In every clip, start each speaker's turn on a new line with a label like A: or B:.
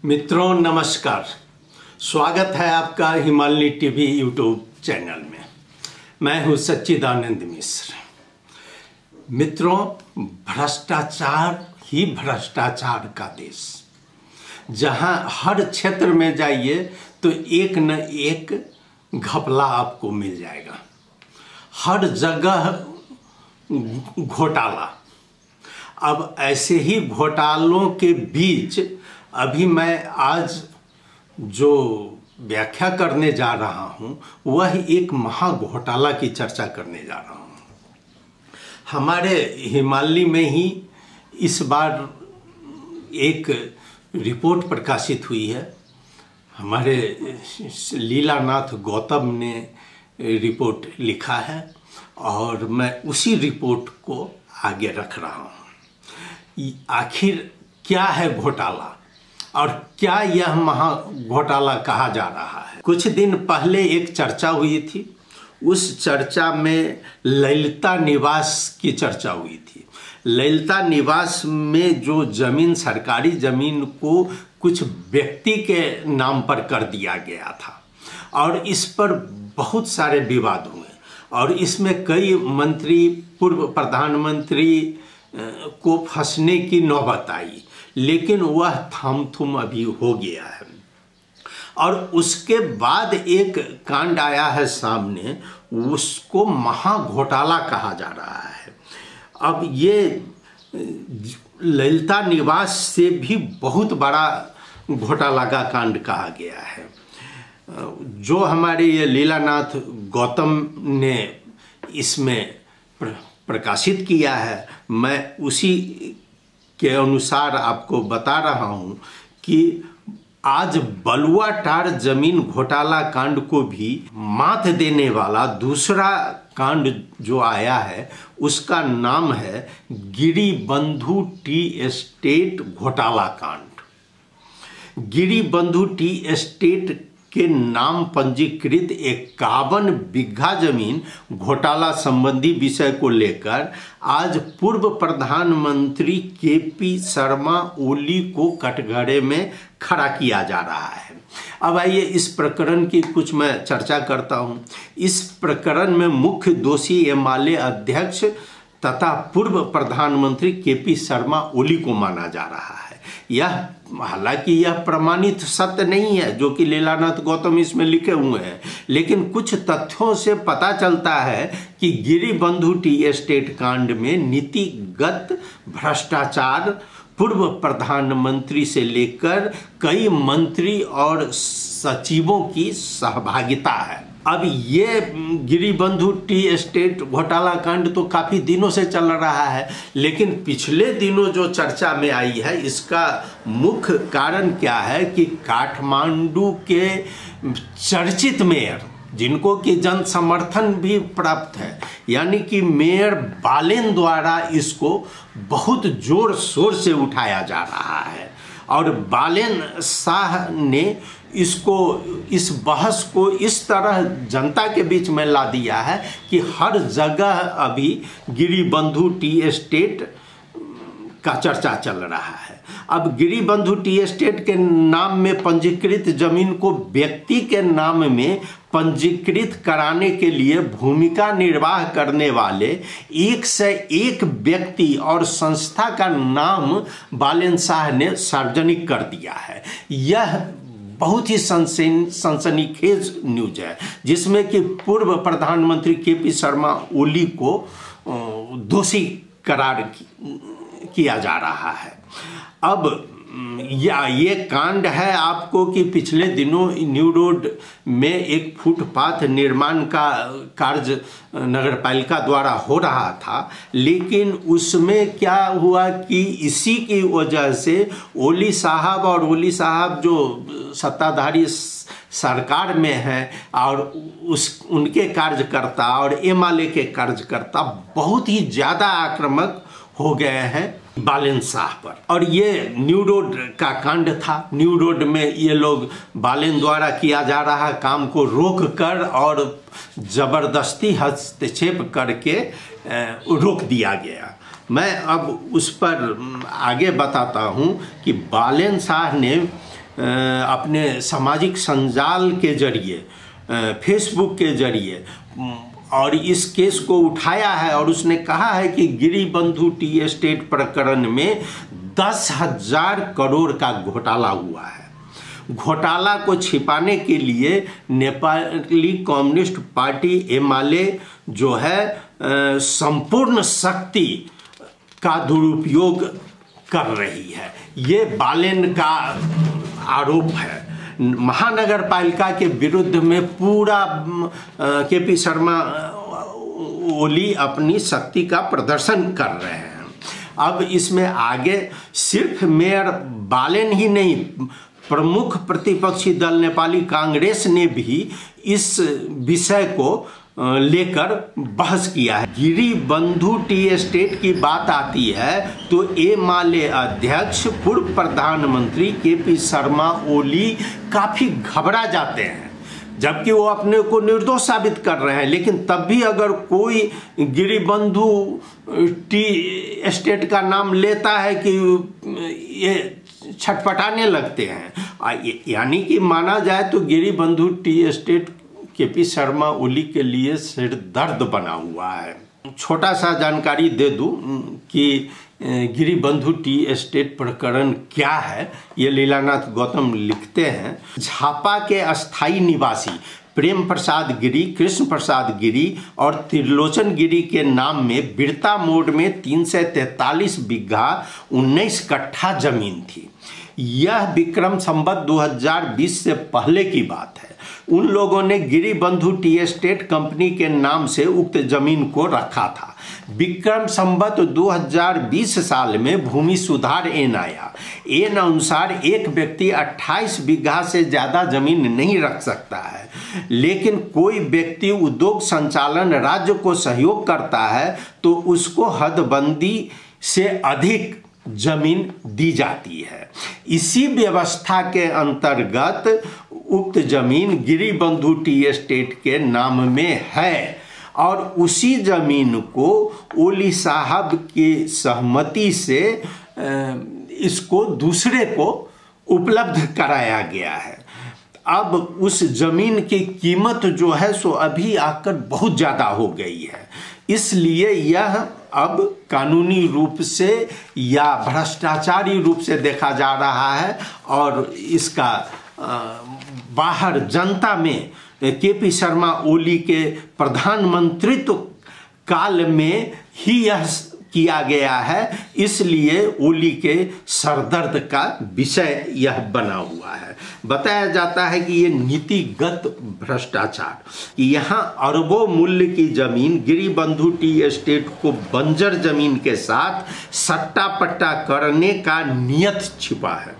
A: मित्रों नमस्कार, स्वागत है आपका हिमालय टीवी यूट्यूब चैनल में। मैं हूं सच्चिदानंद मिश्र। मित्रों, भ्रष्टाचार ही भ्रष्टाचार का देश। जहां हर क्षेत्र में जाइए तो एक न एक घपला आपको मिल जाएगा। हर जगह घोटाला। अब ऐसे ही घोटालों के बीच अभी मैं आज जो व्याख्या करने जा रहा हूं वह एक महा घोटाला की चर्चा करने जा रहा हूं। हमारे हिमालय में ही इस बार एक रिपोर्ट प्रकाशित हुई है। हमारे लीलानाथ गौतम ने रिपोर्ट लिखा है और मैं उसी रिपोर्ट को आगे रख रहा हूं। आखिर क्या है घोटाला और क्या यह महा घोटाला कहा जा रहा है? कुछ दिन पहले एक चर्चा हुई थी। उस चर्चा में ललिता निवास की चर्चा हुई थी। ललिता निवास में जो जमीन, सरकारी जमीन को कुछ व्यक्ति के नाम पर कर दिया गया था और इस पर बहुत सारे विवाद हुए और इसमें कई मंत्री, पूर्व प्रधानमंत्री को फंसने की नौबत आई, लेकिन वह थामथुम अभी हो गया है। और उसके बाद एक कांड आया है सामने, उसको महा घोटाला कहा जा रहा है। अब ये ललिता निवास से भी बहुत बड़ा घोटाला का कांड कहा गया है। जो हमारे ये लीलानाथ गौतम ने इसमें प्रकाशित किया है, मैं उसी के अनुसार आपको बता रहा हूं कि आज बलुआटार जमीन घोटाला कांड को भी मात देने वाला दूसरा कांड जो आया है उसका नाम है गिरिबंधु टी एस्टेट घोटाला कांड। गिरिबंधु टी एस्टेट के नाम पंजीकृत 51 बिघा जमीन घोटाला संबंधी विषय को लेकर आज पूर्व प्रधानमंत्री केपी शर्मा ओली को कटघरे में खड़ा किया जा रहा है। अब आइए इस प्रकरण की कुछ मैं चर्चा करता हूं। इस प्रकरण में मुख्य दोषी एमएलए अध्यक्ष तथा पूर्व प्रधानमंत्री केपी शर्मा ओली को माना जा रहा है। यह हालांकि यह प्रमाणित सत्य नहीं है जो कि लीलानाथ गौतम इसमें लिखे हुए हैं, लेकिन कुछ तथ्यों से पता चलता है कि गिरिबंधु टी एस्टेट कांड में नीतिगत भ्रष्टाचार, पूर्व प्रधानमंत्री से लेकर कई मंत्री और सचिवों की सहभागिता है। अब ये गिरिबंधु टी एस्टेट घोटाला कांड तो काफ़ी दिनों से चल रहा है, लेकिन पिछले दिनों जो चर्चा में आई है इसका मुख्य कारण क्या है कि काठमांडू के चर्चित मेयर, जिनको कि जन समर्थन भी प्राप्त है, यानी कि मेयर बालेन द्वारा इसको बहुत जोर शोर से उठाया जा रहा है और बालेन शाह ने इस बहस को इस तरह जनता के बीच में ला दिया है कि हर जगह अभी गिरिबंधु टी एस्टेट का चर्चा चल रहा है। अब गिरिबंधु टी एस्टेट के नाम में पंजीकृत जमीन को व्यक्ति के नाम में पंजीकृत कराने के लिए भूमिका निर्वाह करने वाले 1 से 1 व्यक्ति और संस्था का नाम बालेन शाह ने सार्वजनिक कर दिया है। यह बहुत ही सनसनीखेज न्यूज है जिसमें कि पूर्व प्रधानमंत्री केपी शर्मा ओली को दोषी करार किया जा रहा है। अब ये कांड है आपको कि पिछले दिनों न्यू रोड में एक फुटपाथ निर्माण का कार्य नगरपालिका द्वारा हो रहा था, लेकिन उसमें क्या हुआ कि इसी की वजह से ओली साहब और ओली साहब जो सत्ताधारी सरकार में हैं और उनके कार्यकर्ता और एमएलए के कार्यकर्ता बहुत ही ज़्यादा आक्रामक हो गए हैं बालेन शाह पर। और ये न्यू रोड का कांड था। न्यू रोड में ये लोग बालेन द्वारा किया जा रहा काम को रोक कर और जबरदस्ती हस्तक्षेप करके रोक दिया गया। मैं अब उस पर आगे बताता हूँ कि बालेन शाह ने अपने सामाजिक संजाल के जरिए, फेसबुक के जरिए और इस केस को उठाया है और उसने कहा है कि गिरी बंधु टी एस्टेट प्रकरण में 10,000 करोड़ का घोटाला हुआ है। घोटाला को छिपाने के लिए नेपाली कम्युनिस्ट पार्टी एमाले जो है संपूर्ण शक्ति का दुरुपयोग कर रही है। ये बालेन का आरोप है। महानगर पालिका के विरुद्ध में पूरा केपी शर्मा ओली अपनी शक्ति का प्रदर्शन कर रहे हैं। अब इसमें आगे सिर्फ मेयर बालेन ही नहीं, प्रमुख प्रतिपक्षी दल नेपाली कांग्रेस ने भी इस विषय को लेकर बहस किया है। गिरी बंधु टी एस्टेट की बात आती है तो एमाले अध्यक्ष पूर्व प्रधानमंत्री केपी शर्मा ओली काफी घबरा जाते हैं, जबकि वो अपने को निर्दोष साबित कर रहे हैं। लेकिन तब भी अगर कोई गिरी बंधु टी एस्टेट का नाम लेता है कि ये छटपटाने लगते हैं। यानी कि माना जाए तो गिरी बंधु tea estate KP Sharma Oli के लिए सिर दर्द बना हुआ है। छोटा सा जानकारी दे दूं कि गिरी बंधु टी एस्टेट प्रकरण क्या है। ये लीलानाथ गौतम लिखते हैं, झापा के अस्थायी निवासी प्रेम प्रसाद गिरी, कृष्ण प्रसाद गिरी और त्रिलोचन गिरी के नाम में बिरता मोड़ में 343 बीघा 19 कट्ठा जमीन थी। यह विक्रम संवत 2020 से पहले की बात है। उन लोगों ने गिरी बंधु टी एस्टेट कंपनी के नाम से उक्त जमीन को रखा था। विक्रम संवत 2020 साल में भूमि सुधार ऐन आया। ऐन अनुसार एक व्यक्ति 28 बीघा से ज्यादा जमीन नहीं रख सकता है, लेकिन कोई व्यक्ति उद्योग संचालन राज्य को सहयोग करता है तो उसको हदबंदी से अधिक जमीन दी जाती है। इसी व्यवस्था के अंतर्गत उक्त जमीन गिरी बंधु टी एस्टेट के नाम में है और उसी जमीन को ओली साहब की सहमति से इसको दूसरे को उपलब्ध कराया गया है। अब उस जमीन की कीमत जो है सो अभी आकर बहुत ज़्यादा हो गई है, इसलिए यह अब कानूनी रूप से या भ्रष्टाचारी रूप से देखा जा रहा है और इसका बाहर जनता में केपी शर्मा ओली के प्रधानमंत्रित्व काल में ही यह किया गया है, इसलिए ओली के सरदर्द का विषय यह बना हुआ है। बताया जाता है कि ये नीतिगत भ्रष्टाचार, यहाँ अरबों मूल्य की जमीन गिरी बंधु टी एस्टेट को बंजर जमीन के साथ सट्टा पट्टा करने का नियत छिपा है।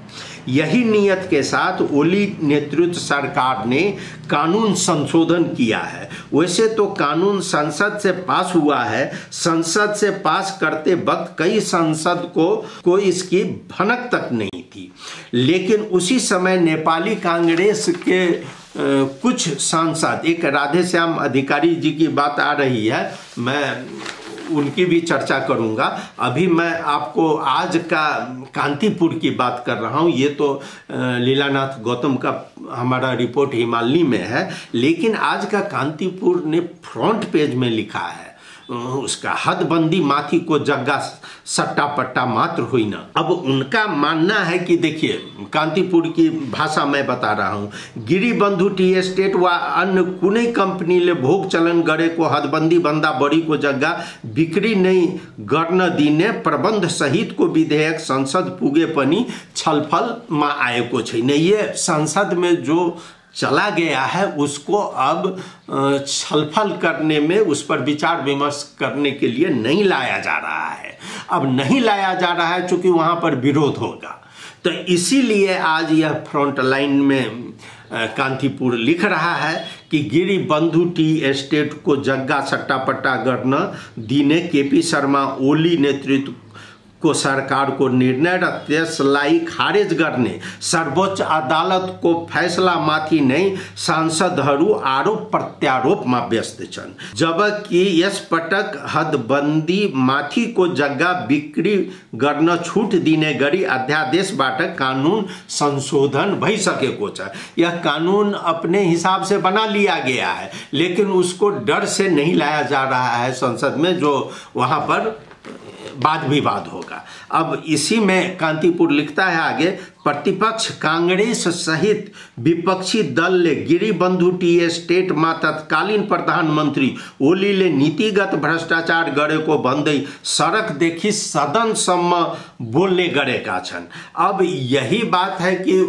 A: यही नियत के साथ ओली नेतृत्व सरकार ने कानून संशोधन किया है। वैसे तो कानून संसद से पास हुआ है, संसद से पास करते वक्त कई सांसद को इसकी भनक तक नहीं थी, लेकिन उसी समय नेपाली कांग्रेस के कुछ सांसद, एक राधेश्याम अधिकारी जी की बात आ रही है, मैं उनकी भी चर्चा करूंगा। अभी मैं आपको आज का कांतिपुर की बात कर रहा हूं। ये तो लीलानाथ गौतम का हमारा रिपोर्ट हिमालय में है, लेकिन आज का कांतिपुर ने फ्रंट पेज में लिखा है उसका हदबंदी माथी को जग्गा सट्टा पट्टा मात्र हुई ना। अब उनका मानना है कि देखिए, कांतिपुर की भाषा मैं बता रहा हूँ, गिरी बंधु टी एस्टेट व अन्य कुनै कंपनी ले भोग चलन गरे को हदबंदी बंदा बड़ी को जग्गा बिक्री नहीं गर्न दिने प्रबंध सहित को विधेयक संसद पुगे पनि छलफल में आएको छैन। ये संसद में जो चला गया है उसको अब छलफल करने में, उस पर विचार विमर्श करने के लिए नहीं लाया जा रहा है। अब नहीं लाया जा रहा है चूंकि वहां पर विरोध होगा, तो इसीलिए आज यह फ्रंट लाइन में कांतिपुर लिख रहा है कि गिरी बंधु टी एस्टेट को जग्गा सट्टा पट्टा गर्न दिने केपी शर्मा ओली नेतृत्व को सरकार को निर्णय र त्यसलाई खारेज गर्ने सर्वोच्च अदालतको फैसलामाथि नै सांसदहरू आरोप प्रत्यारोपमा व्यस्त छन्। जबकि यसपटक हदबन्दी माथिको जग्गा बिक्री गर्न छुट दिने गरी अध्यादेशबाट कानून संशोधन भइसकेको छ। यह कानून अपने हिसाब से बना लिया गया है, लेकिन उसको डर से नहीं लाया जा रहा है संसद में, जो वहाँ पर वाद विवाद होगा। अब इसी में कांतिपुर लिखता है आगे, प्रतिपक्ष कांग्रेस सहित विपक्षी दल ने गिरिबंधु टी एस्टेट में तत्कालीन प्रधानमंत्री ओलीले नीतिगत भ्रष्टाचार गरेको भन्दै सडकदेखि सदनसम्म बोल्ने गरेका छन्। अब यही बात है कि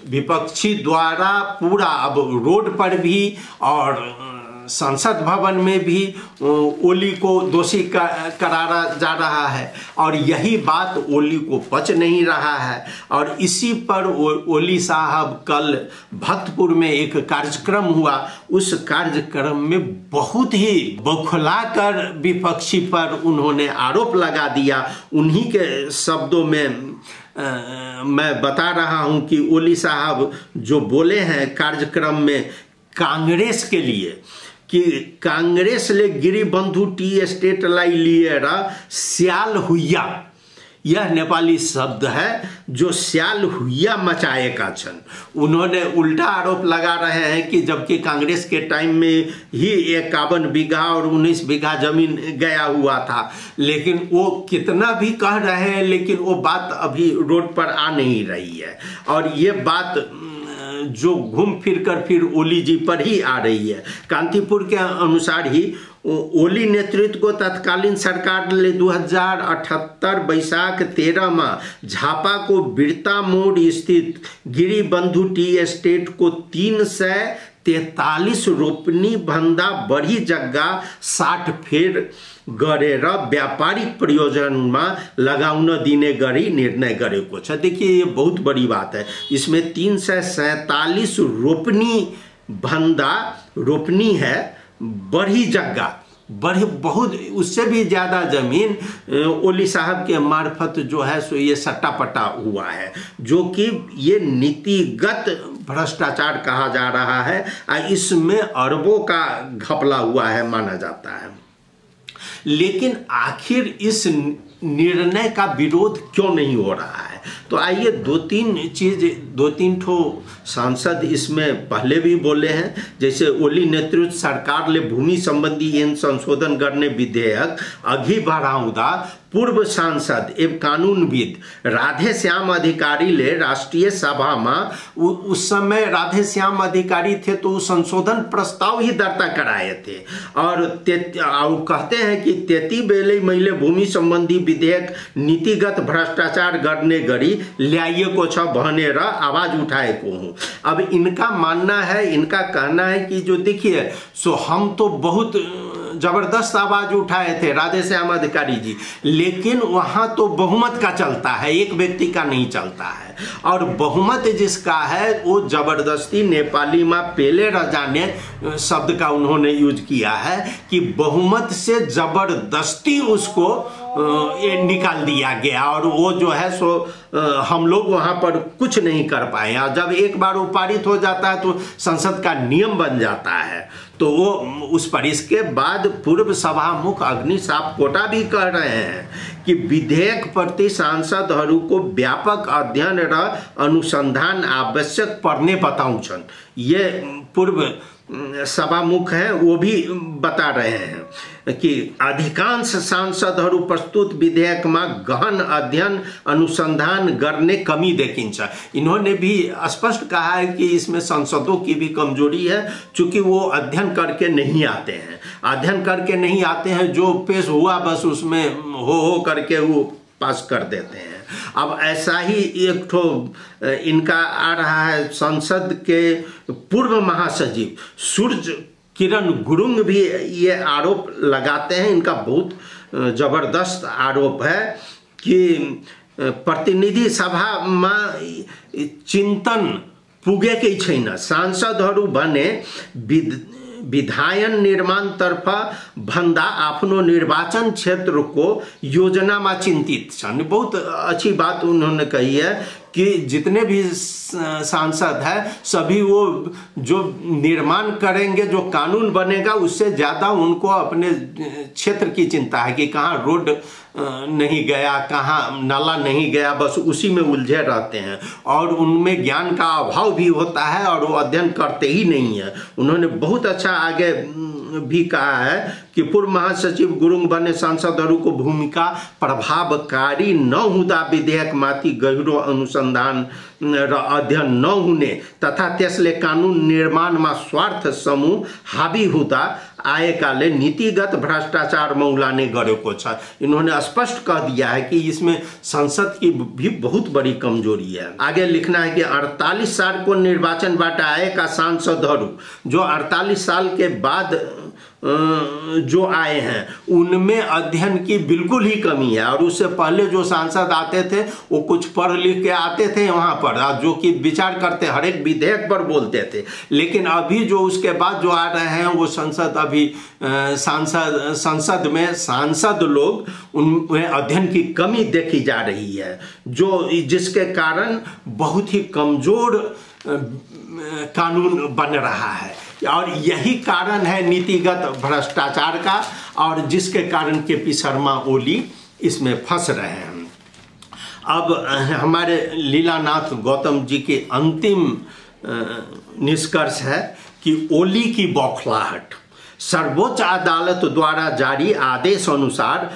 A: विपक्षी द्वारा पूरा अब रोड पर भी और संसद भवन में भी ओली को दोषी करारा जा रहा है, और यही बात ओली को पच नहीं रहा है। और इसी पर ओली साहब कल भक्तपुर में एक कार्यक्रम हुआ, उस कार्यक्रम में बहुत ही बौखलाकर विपक्षी पर उन्होंने आरोप लगा दिया। उन्हीं के शब्दों में मैं बता रहा हूं कि ओली साहब जो बोले हैं कार्यक्रम में कांग्रेस के लिए कि कांग्रेस ले गिरिबंधु टी एस्टेट लाई लिएर स्याल हुइया, यह नेपाली शब्द है जो स्याल हुइया मचाएका छन्। उन्होंने उल्टा आरोप लगा रहे हैं कि जबकि कांग्रेस के टाइम में ही 51 बीघा और 19 बीघा जमीन गया हुआ था, लेकिन वो कितना भी कह रहे हैं, लेकिन वो बात अभी रोड पर आ नहीं रही है। और ये बात जो घूम फिर कर फिर ओली जी पर ही आ रही है। कांतिपुर के अनुसार ही ओली नेतृत्व को तत्कालीन सरकार ने 2078 वैशाख 13 में झापा को बिरता मोड़ स्थित गिरिबंधु टी एस्टेट को 343 रोपनी भन्दा बढी जग्गा 60 फेर गरेर व्यापारिक प्रयोजनमा लगाउन दिने गरी निर्णय गरेको छ। देखिए ये बहुत बड़ी बात है। इसमें 347 रोपनी भन्दा रोपनी है बड़ी जगह, बड़े बहुत उससे भी ज़्यादा ज़मीन ओली साहब के मार्फत जो है सो ये सट्टा पट्टा हुआ है, जो कि ये नीतिगत भ्रष्टाचार कहा जा रहा है। इसमें अरबों का घपला हुआ है माना जाता है। लेकिन आखिर इस निर्णय का विरोध क्यों नहीं हो रहा है? तो आइए दो तीन ठो सांसद इसमें पहले भी बोले हैं। जैसे ओली नेतृत्व सरकार ले भूमि संबंधी एन संशोधन करने विधेयक अघि बढ़ाउँदा पूर्व सांसद एवं कानूनविद राधे श्याम अधिकारी ले राष्ट्रीय सभा में, उस समय राधे श्याम अधिकारी थे तो उस संशोधन प्रस्ताव ही दर्ता कराए थे, और कहते हैं कि त्यति बेले मैले भूमि संबंधी विधेयक नीतिगत भ्रष्टाचार गर्ने गरी ल्याइएको छ भनेर आवाज उठाएको हूँ। अब इनका मानना है, इनका कहना है कि जो देखिए सो हम तो बहुत जबरदस्त आवाज उठाए थे राधे श्याम अधिकारी जी, लेकिन वहां तो बहुमत का चलता है, एक व्यक्ति का नहीं चलता है। और बहुमत जिसका है वो जबरदस्ती, नेपाली में पेले रजाने शब्द का उन्होंने यूज किया है कि बहुमत से जबरदस्ती उसको ये निकाल दिया गया, और वो जो है सो हम लोग वहां पर कुछ नहीं कर पाए। और जब एक बार वो पारित हो जाता है तो संसद का नियम बन जाता है, तो वो उस पर इसके बाद पूर्व सभामुख अग्नि सापकोटा भी कह रहे हैं कि विधेयक प्रति सांसदहरू को व्यापक अध्ययन र अनुसंधान आवश्यक पर्ने बताउँछन्। ये पूर्व सभामुख हैं, वो भी बता रहे हैं कि अधिकांश सांसदहरू प्रस्तुत विधेयक में गहन अध्ययन अनुसंधान करने कमी देखिन्छ। इन्होंने भी स्पष्ट कहा है कि इसमें सांसदों की भी कमजोरी है, चूंकि वो अध्ययन करके नहीं आते हैं। अध्ययन करके नहीं आते हैं, जो पेश हुआ बस उसमें हो करके वो पास कर देते हैं। अब ऐसा ही एक ठो इनका आ रहा है, संसद के पूर्व महासचिव सूर्य किरण गुरुंग भी ये आरोप लगाते हैं। इनका बहुत जबरदस्त आरोप है कि प्रतिनिधि सभा में चिंतन पुगेकै छैन, सांसदहरू भने विधायन निर्माण तर्फ भन्दा आफ्नो निर्वाचन क्षेत्र को योजना में चिंतित छन्। बहुत अच्छी बात उन्होंने कही है कि जितने भी सांसद हैं सभी वो जो निर्माण करेंगे, जो कानून बनेगा, उससे ज़्यादा उनको अपने क्षेत्र की चिंता है कि कहाँ रोड नहीं गया, कहाँ नाला नहीं गया, बस उसी में उलझे रहते हैं और उनमें ज्ञान का अभाव भी होता है और वो अध्ययन करते ही नहीं है। उन्होंने बहुत अच्छा आगे भी कहा है कि पूर्व महासचिव गुरुङ बने सांसदहरूको भूमिका प्रभावकारी नहुँदा विधेयकमाथि गहिरो अनुसन्धान र अध्ययन नहुने तथा त्यसले कानुन निर्माणमा स्वार्थ समूह हावी हुँदा आएकाले नीतिगत भ्रष्टाचार मौलाने गरेको छ। इन्होंने स्पष्ट कह दिया है कि इसमें संसद की भी बहुत बड़ी कमजोरी है। आगे लिखना है कि 48 साल को निर्वाचनबाट आएका सांसदहरू जो 48 साल के बाद जो आए हैं उनमें अध्ययन की बिल्कुल ही कमी है और उससे पहले जो सांसद आते थे वो कुछ पढ़ लिख के आते थे वहाँ पर, जो कि विचार करते हर एक विधेयक पर बोलते थे। लेकिन अभी जो उसके बाद जो आ रहे हैं वो संसद अभी संसद में सांसद लोग उनमें अध्ययन की कमी देखी जा रही है, जो जिसके कारण बहुत ही कमजोर कानून बन रहा है और यही कारण है नीतिगत भ्रष्टाचार का और जिसके कारण केपी शर्मा ओली इसमें फंस रहे हैं। अब हमारे लीलानाथ गौतम जी के अंतिम निष्कर्ष है कि ओली की बौखलाहट। सर्वोच्च अदालत द्वारा जारी आदेश अनुसार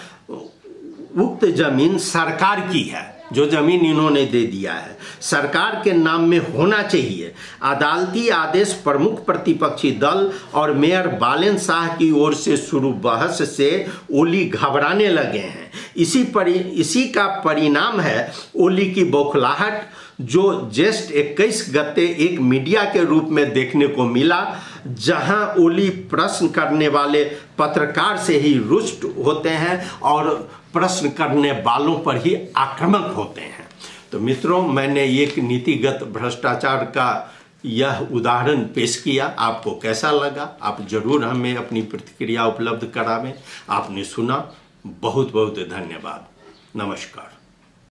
A: उक्त जमीन सरकार की है, जो जमीन इन्होंने दे दिया है सरकार के नाम में होना चाहिए। अदालती आदेश प्रमुख प्रतिपक्षी दल और मेयर बालेन शाह की ओर से शुरू बहस से ओली घबराने लगे हैं। इसी का परिणाम है ओली की बौखलाहट, जो ज्येष्ठ 21 गते एक मीडिया के रूप में देखने को मिला, जहां ओली प्रश्न करने वाले पत्रकार से ही रुष्ट होते हैं और प्रश्न करने वालों पर ही आक्रामक होते हैं। तो मित्रों, मैंने एक नीतिगत भ्रष्टाचार का यह उदाहरण पेश किया। आपको कैसा लगा आप जरूर हमें अपनी प्रतिक्रिया उपलब्ध करावें। आपने सुना, बहुत बहुत धन्यवाद। नमस्कार।